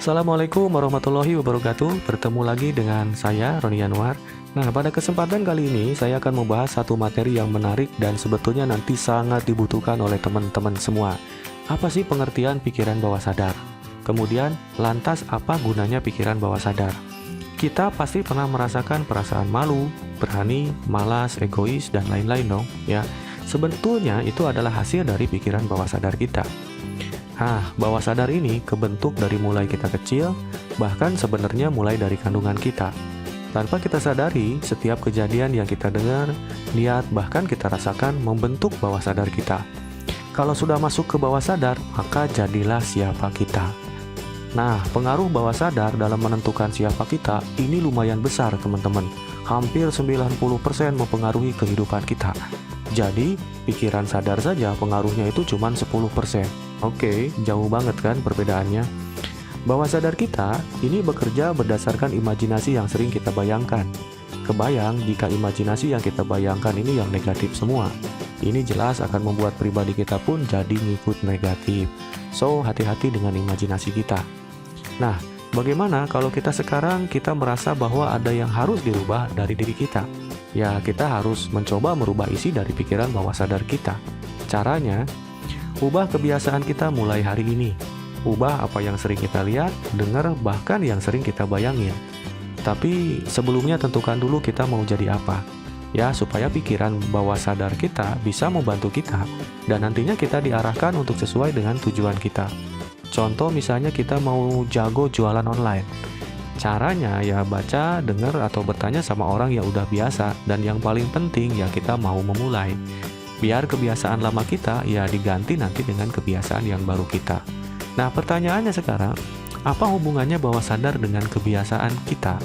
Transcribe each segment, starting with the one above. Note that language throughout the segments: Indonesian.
Assalamualaikum warahmatullahi wabarakatuh. Bertemu lagi dengan saya, Roni Yanuar. Nah, pada kesempatan kali ini saya akan membahas satu materi yang menarik dan sebetulnya nanti sangat dibutuhkan oleh teman-teman semua. Apa sih pengertian pikiran bawah sadar? Kemudian, lantas apa gunanya pikiran bawah sadar? Kita pasti pernah merasakan perasaan malu, berani, malas, egois, dan lain-lain dong, ya. Sebetulnya itu adalah hasil dari pikiran bawah sadar kita. Nah, bawah sadar ini kebentuk dari mulai kita kecil, bahkan sebenarnya mulai dari kandungan kita. Tanpa kita sadari, setiap kejadian yang kita dengar, lihat, bahkan kita rasakan membentuk bawah sadar kita. Kalau sudah masuk ke bawah sadar, maka jadilah siapa kita. Nah, pengaruh bawah sadar dalam menentukan siapa kita ini lumayan besar, teman-teman. Hampir 90% mempengaruhi kehidupan kita. Jadi, pikiran sadar saja pengaruhnya itu cuma 10%. Oke, jauh banget kan perbedaannya. Bawah sadar kita ini bekerja berdasarkan imajinasi yang sering kita bayangkan. Kebayang jika imajinasi yang kita bayangkan ini yang negatif semua. Ini jelas akan membuat pribadi kita pun jadi ngikut negatif. So, hati-hati dengan imajinasi kita. Nah, bagaimana kalau kita sekarang merasa bahwa ada yang harus dirubah dari diri kita? Ya, kita harus mencoba merubah isi dari pikiran bawah sadar kita. Caranya, ubah kebiasaan kita mulai hari ini. Ubah apa yang sering kita lihat, dengar, bahkan yang sering kita bayangin. Tapi sebelumnya tentukan dulu kita mau jadi apa. Ya, supaya pikiran bawah sadar kita bisa membantu kita. Dan nantinya kita diarahkan untuk sesuai dengan tujuan kita. Contoh misalnya kita mau jago jualan online. Caranya ya baca, dengar, atau bertanya sama orang yang udah biasa. Dan yang paling penting ya kita mau memulai. Biar kebiasaan lama kita ya diganti nanti dengan kebiasaan yang baru kita. Nah, pertanyaannya sekarang, apa hubungannya bawah sadar dengan kebiasaan kita?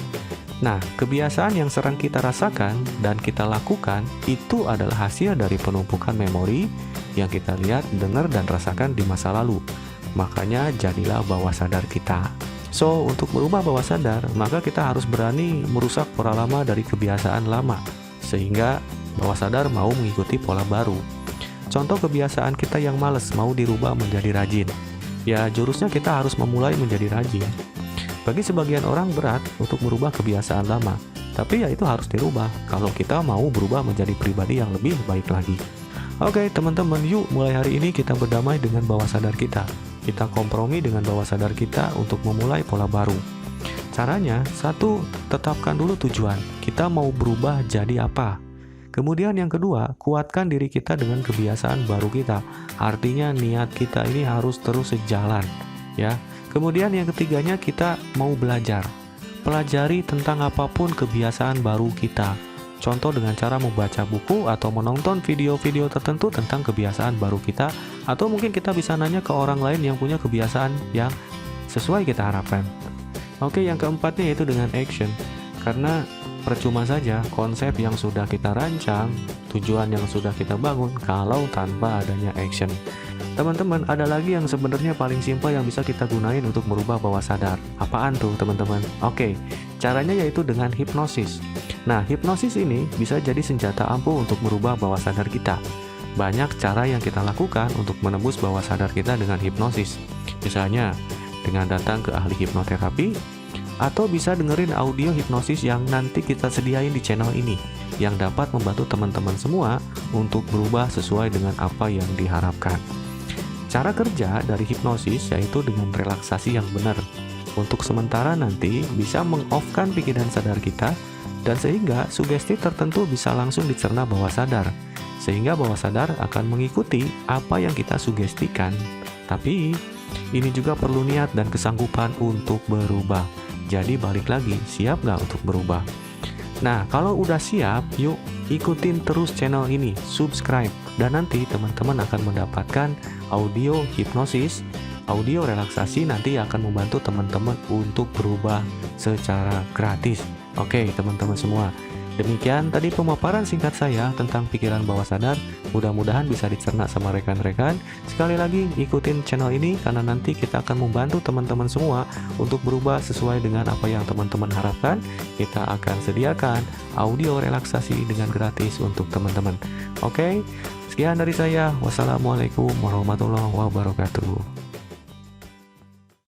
Nah, kebiasaan yang sering kita rasakan dan kita lakukan itu adalah hasil dari penumpukan memori yang kita lihat, dengar, dan rasakan di masa lalu. Makanya jadilah bawah sadar kita. So, untuk merubah bawah sadar, maka kita harus berani merusak pola lama dari kebiasaan lama. Sehingga bawah sadar mau mengikuti pola baru. Contoh kebiasaan kita yang malas mau dirubah menjadi rajin. Ya, jurusnya kita harus memulai menjadi rajin. Bagi sebagian orang berat untuk merubah kebiasaan lama. Tapi ya itu harus dirubah kalau kita mau berubah menjadi pribadi yang lebih baik lagi. Oke, teman-teman, yuk mulai hari ini kita berdamai dengan bawah sadar kita. Kita kompromi dengan bawah sadar kita untuk memulai pola baru. Caranya, satu, tetapkan dulu tujuan. Kita mau berubah jadi apa? Kemudian yang kedua, kuatkan diri kita dengan kebiasaan baru kita. Artinya niat kita ini harus terus sejalan, ya. Kemudian yang ketiganya kita mau belajar. Pelajari tentang apapun kebiasaan baru kita. Contoh dengan cara membaca buku atau menonton video-video tertentu tentang kebiasaan baru kita, atau mungkin kita bisa nanya ke orang lain yang punya kebiasaan yang sesuai kita harapkan. Oke, yang keempatnya yaitu dengan action. Karena percuma saja konsep yang sudah kita rancang, tujuan yang sudah kita bangun kalau tanpa adanya action. Teman-teman, ada lagi yang sebenarnya paling simpel yang bisa kita gunain untuk merubah bawah sadar. Apaan tuh, teman-teman? Oke, caranya yaitu dengan hipnosis. Nah, hipnosis ini bisa jadi senjata ampuh untuk merubah bawah sadar kita. Banyak cara yang kita lakukan untuk menembus bawah sadar kita dengan hipnosis. Misalnya, dengan datang ke ahli hipnoterapi, atau bisa dengerin audio hipnosis yang nanti kita sediain di channel ini, yang dapat membantu teman-teman semua untuk berubah sesuai dengan apa yang diharapkan. Cara kerja dari hipnosis yaitu dengan relaksasi yang benar. Untuk sementara nanti bisa meng-off-kan pikiran sadar kita, dan sehingga sugesti tertentu bisa langsung dicerna bawah sadar. Sehingga bawah sadar akan mengikuti apa yang kita sugestikan. Tapi, ini juga perlu niat dan kesanggupan untuk berubah. Jadi balik lagi, siap nggak untuk berubah? Nah, kalau udah siap, yuk ikutin terus channel ini, subscribe. Dan nanti teman-teman akan mendapatkan audio hipnosis, audio relaksasi nanti akan membantu teman-teman untuk berubah secara gratis. Oke, teman-teman semua. Demikian tadi pemaparan singkat saya tentang pikiran bawah sadar. Mudah-mudahan bisa dicerna sama rekan-rekan. Sekali lagi ikutin channel ini karena nanti kita akan membantu teman-teman semua untuk berubah sesuai dengan apa yang teman-teman harapkan. Kita akan sediakan audio relaksasi dengan gratis untuk teman-teman. Oke, sekian dari saya. Wassalamualaikum warahmatullahi wabarakatuh.